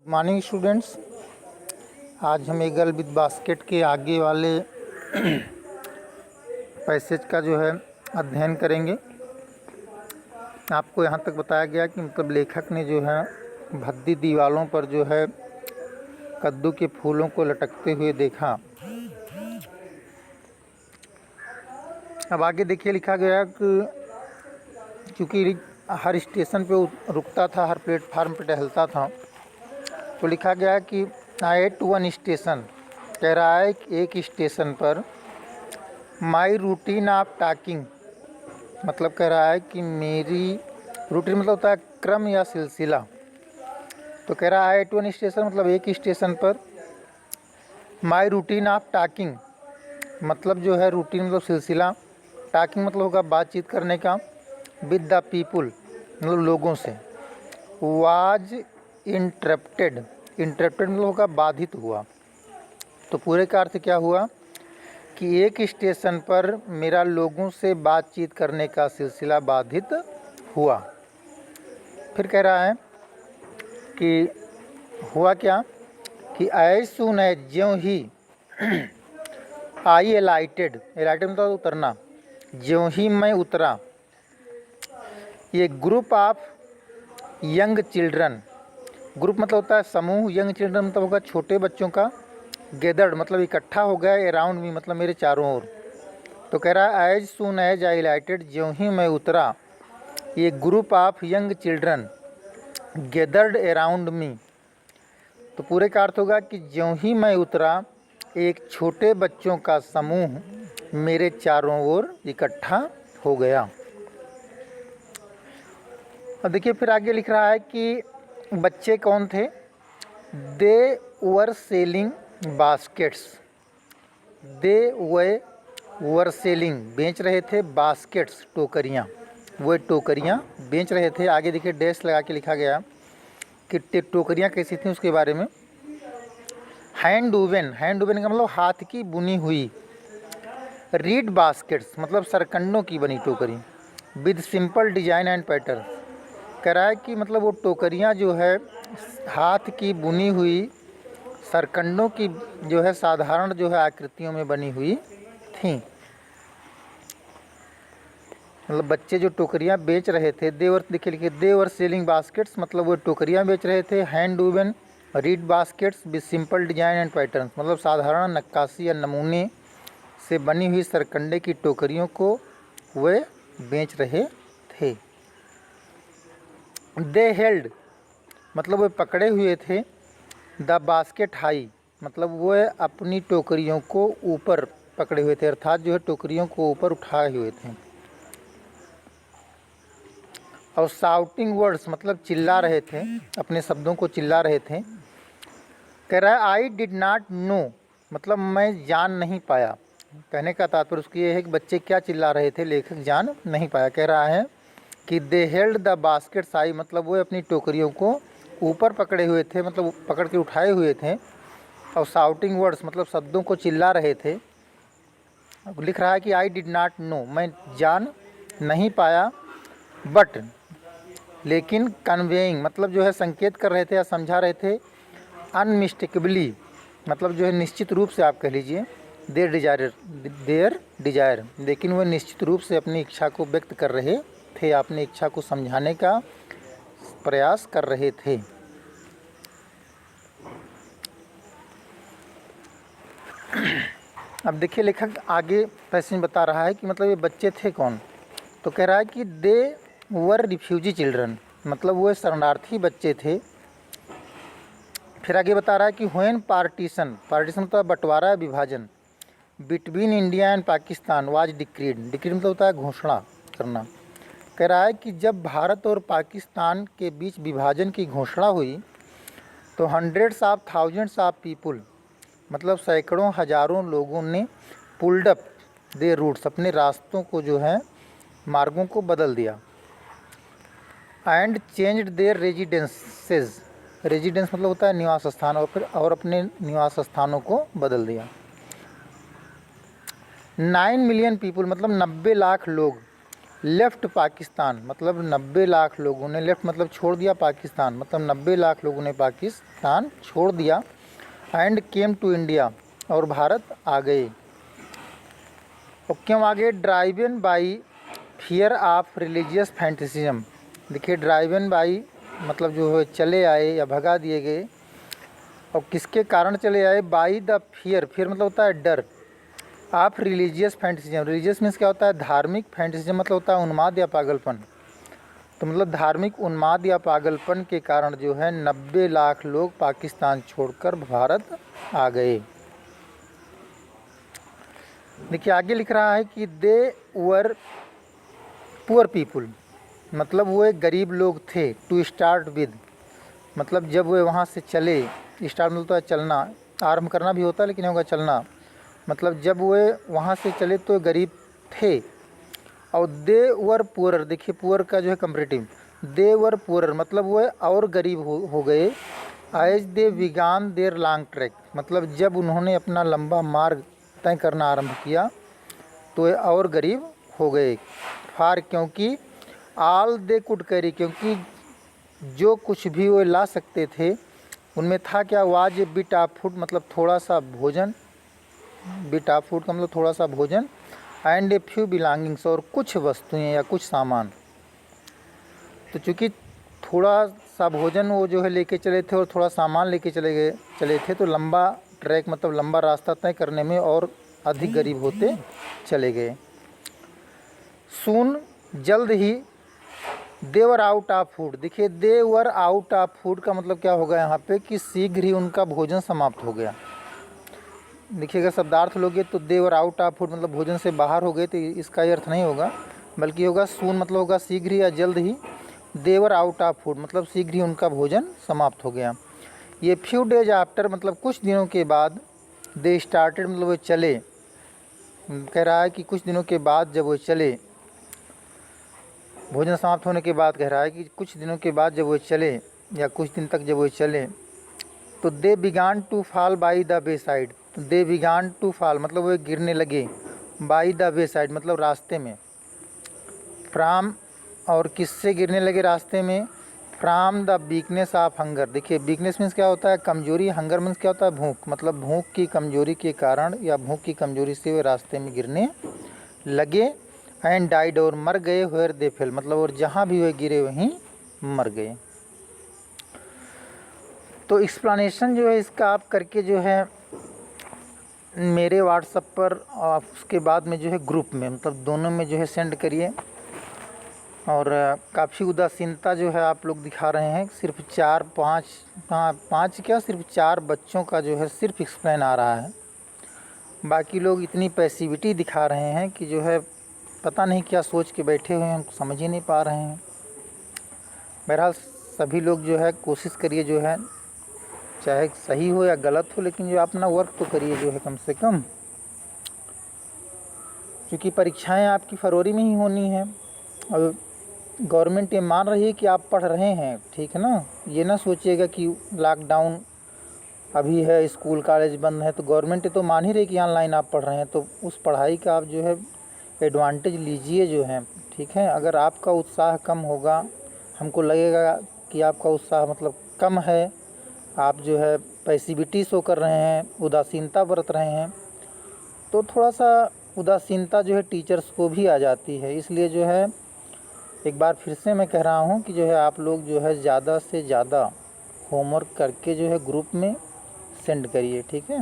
Morning students, आज हम eagle with basket के आगे वाले पैसेज का जो है अध्ययन करेंगे। आपको यहाँ तक बताया गया कि मतलब लेखक ने जो है भद्दी दीवालों पर जो है कद्दू के फूलों को लटकते हुए देखा। अब आगे देखिए, लिखा गया कि चूँकि हर स्टेशन पे रुकता था, हर प्लेटफार्म पे टहलता था, तो लिखा गया कि एट वन स्टेशन, कह रहा है कि एक स्टेशन पर माई रूटीन ऑफ टॉकिंग, मतलब कह रहा है कि मेरी रूटीन मतलब होता है क्रम या सिलसिला। तो कह रहा है एट वन स्टेशन मतलब एक स्टेशन पर माई रूटीन ऑफ टॉकिंग, मतलब जो है रूटीन मतलब सिलसिला, टॉकिंग मतलब होगा बातचीत करने का, विद द पीपुल मतलब लोगों से, वाज इंटरप्टेड, इंटरप्टेड मतलब होगा बाधित हुआ। तो पूरे का अर्थ क्या हुआ कि एक स्टेशन पर मेरा लोगों से बातचीत करने का सिलसिला बाधित हुआ। फिर कह रहा है कि हुआ क्या कि एज सून एज, ज्यों ही, आई एलाइटेड, एलाइटेड मतलब उतरना, ज्यों ही मैं उतरा, ये group of young children, group मतलब होता है समूह, यंग चिल्ड्रन मतलब होगा छोटे बच्चों का, गैदर्ड मतलब इकट्ठा हो गया, अराउंड मी मतलब मेरे चारों ओर। तो कह रहा है as soon as I lighted, ज्यों ही मैं उतरा, ये group of young children gathered around me. तो पूरे का अर्थ होगा कि ज्यों ही मैं उतरा, एक छोटे बच्चों का समूह मेरे चारों ओर इकट्ठा हो गया। और देखिए फिर आगे लिख रहा है कि बच्चे कौन थे। They were selling baskets, they were selling बेच रहे थे, बास्केट्स टोकरियाँ, वो टोकरियाँ बेच रहे थे। आगे देखिए डैश लगा के लिखा गया कि टोकरियाँ कैसी थी उसके बारे में। हैंड वूवन, हैंड वूवन का मतलब हाथ की बुनी हुई, रीड बास्केट्स मतलब सरकंडों की बनी टोकरी, with simple design and pattern, कह रहा है कि मतलब वो टोकरियाँ जो है हाथ की बुनी हुई सरकंडों की जो है साधारण जो है आकृतियों में बनी हुई थी। मतलब बच्चे जो टोकरियाँ बेच रहे थे, देवर देखिए लिखिए देवर सेलिंग बास्केट्स मतलब वो टोकरियाँ बेच रहे थे। Hand woven read baskets with simple design and pattern मतलब साधारण नक्काशी या नमूने से बनी हुई सरकंडे की टोकरियों को वे बेच रहे थे। दे हेल्ड मतलब वे पकड़े हुए थे, द बास्केट हाई मतलब वो अपनी टोकरियों को ऊपर पकड़े हुए थे, अर्थात जो है टोकरियों को ऊपर उठाए हुए थे। और शाउटिंग वर्ड्स मतलब चिल्ला रहे थे, अपने शब्दों को चिल्ला रहे थे। कह रहा है आई डिड नॉट नो मतलब मैं जान नहीं पाया। कहने का तात्पर्य उसकी ये है कि बच्चे क्या चिल्ला रहे थे, लेखक जान नहीं पाया। कह रहा है कि दे हेल्ड द बास्केट हाई मतलब वो अपनी टोकरियों को ऊपर पकड़े हुए थे, मतलब पकड़ के उठाए हुए थे। और शाउटिंग वर्ड्स मतलब शब्दों को चिल्ला रहे थे। लिख रहा है कि आई डिड नॉट नो मैं जान नहीं पाया, बट लेकिन कन्वेइंग मतलब जो है संकेत कर रहे थे या समझा रहे थे, अनमिस्टेकेबली मतलब जो है निश्चित रूप से आप कह लीजिए, देयर डिजायर लेकिन वह निश्चित रूप से अपनी इच्छा को व्यक्त कर रहे थे, अपनी इच्छा को समझाने का प्रयास कर रहे थे। अब देखिए लेखक आगे पैसेज बता रहा है कि मतलब ये बच्चे थे कौन। तो कह रहा है कि दे वर रिफ्यूजी चिल्ड्रन मतलब वो शरणार्थी बच्चे थे। फिर आगे बता रहा है कि व्हेन पार्टीशन, पार्टीशन तो बंटवारा है, विभाजन, between India and Pakistan was decreed, decreed मतलब होता है घोषणा करना। कह रहा है कि जब भारत और पाकिस्तान के बीच विभाजन की घोषणा हुई तो hundreds of thousands of people मतलब सैकड़ों हजारों लोगों ने पुल्ड अप दे रूट्स अपने रास्तों को जो है मार्गों को बदल दिया। And changed there residences, residence मतलब होता है निवास स्थान, और फिर और अपने निवास स्थानों को बदल दिया। 9 मिलियन पीपुल मतलब 90 लाख लोग लेफ्ट पाकिस्तान, मतलब 90 लाख लोगों ने, लेफ्ट मतलब छोड़ दिया पाकिस्तान, मतलब 90 लाख लोगों ने पाकिस्तान छोड़ दिया। एंड केम टू इंडिया, और भारत आ गए। और क्यों आ गए? Driven by fear of religious fanaticism. देखिए, ड्राइवन बाई मतलब जो है चले आए या भगा दिए गए। और किसके कारण चले आए? बाई द फियर, फियर मतलब होता है डर, ऑफ रिलीजियस फैंटिसिज्म। रिलीजियस मीन्स क्या होता है? धार्मिक। फैंटिसिज्म मतलब होता है उन्माद या पागलपन। तो मतलब धार्मिक उन्माद या पागलपन के कारण जो है 90 लाख लोग पाकिस्तान छोड़कर भारत आ गए। देखिए आगे लिख रहा है कि दे वर पुअर पीपुल, मतलब वो एक गरीब लोग थे। टू स्टार्ट विद, मतलब जब वे वहाँ से चले, स्टार्ट मतलब होता है चलना, आरंभ करना भी होता है लेकिन होगा चलना। मतलब जब वे वहाँ से चले तो गरीब थे। और दे वर पुअर, देखिए पुअर का जो है कंपैरेटिव, दे वर पुअर मतलब वो और गरीब हो गए। As they began their long trek, मतलब जब उन्होंने अपना लंबा मार्ग तय करना आरंभ किया तो ये और गरीब हो गए। फार, क्योंकि आल दे कुड कैरी, क्योंकि जो कुछ भी वो ला सकते थे उनमें था क्या? Was a bit of food, मतलब थोड़ा सा भोजन। बिट ऑफ फूड का मतलब थोड़ा सा भोजन। एंड ए फ्यू बिलोंगिंग्स, और कुछ वस्तुएं या कुछ सामान। तो चूँकि थोड़ा सा भोजन वो जो है लेके चले थे और थोड़ा सामान लेके चले थे, तो लंबा ट्रैक मतलब लंबा रास्ता तय करने में और अधिक गरीब होते चले गए। सून, जल्द ही, देवर आउट ऑफ फूड। देखिए देवर आउट ऑफ फूड का मतलब क्या होगा यहाँ पे? कि शीघ्र ही उनका भोजन समाप्त हो गया। देखिए अगर शब्दार्थ लोगे तो देवर आउट ऑफ फूड मतलब भोजन से बाहर हो गए, तो इसका ये अर्थ नहीं होगा, बल्कि होगा सून मतलब होगा शीघ्र ही या जल्द ही। देवर आउट ऑफ फूड मतलब शीघ्र ही उनका भोजन समाप्त हो गया। ये फ्यू डेज आफ्टर मतलब कुछ दिनों के बाद। दे स्टार्टेड मतलब वो चले, कह रहा है कि कुछ दिनों के बाद जब वो चले, भोजन समाप्त होने के बाद कह रहा है कि कुछ दिनों के बाद जब वो चले या कुछ दिन तक जब वो चले, तो they began to fall by the wayside. तो दे बिगान टू फॉल मतलब वो गिरने लगे, बाई द वे साइड मतलब रास्ते में। फ्राम, और किससे गिरने लगे रास्ते में? From the weakness of hunger. देखिए वीकनेस मीन्स क्या होता है? कमजोरी। हंगर मीन्स क्या होता है? भूख, मतलब भूख की कमजोरी के कारण या भूख की कमजोरी से वे रास्ते में गिरने लगे। एंड डाइड, और मर गए। वेयर दे फेल मतलब और जहाँ भी वे गिरे वहीं मर गए। तो एक्सप्लेनेशन जो है इसका आप करके जो है मेरे व्हाट्सएप पर और उसके बाद में जो है ग्रुप में, मतलब दोनों में जो है सेंड करिए। और काफ़ी उदासीनता जो है आप लोग दिखा रहे हैं। सिर्फ 4-5, हाँ 5 क्या, सिर्फ 4 बच्चों का जो है सिर्फ एक्सप्लेन आ रहा है। बाकी लोग इतनी पैसिविटी दिखा रहे हैं कि जो है पता नहीं क्या सोच के बैठे हुए हैं, हम समझ ही नहीं पा रहे हैं। बहरहाल सभी लोग जो है कोशिश करिए, जो है चाहे सही हो या गलत हो, लेकिन जो अपना वर्क तो करिए जो है कम से कम, क्योंकि परीक्षाएं आपकी फरवरी में ही होनी है। और गवर्नमेंट ये मान रही है कि आप पढ़ रहे हैं, ठीक है ना। ये ना सोचिएगा कि लॉकडाउन अभी है, स्कूल कॉलेज बंद है, तो गवर्नमेंट तो मान ही रही कि ऑनलाइन आप पढ़ रहे हैं, तो उस पढ़ाई का आप जो है एडवांटेज लीजिए जो है, ठीक है। अगर आपका उत्साह कम होगा, हमको लगेगा कि आपका उत्साह मतलब कम है, आप जो है पैसिविटी शो कर रहे हैं, उदासीनता बरत रहे हैं, तो थोड़ा सा उदासीनता जो है टीचर्स को भी आ जाती है। इसलिए जो है एक बार फिर से मैं कह रहा हूँ कि जो है आप लोग जो है ज़्यादा से ज़्यादा होमवर्क करके जो है ग्रुप में सेंड करिए, ठीक है।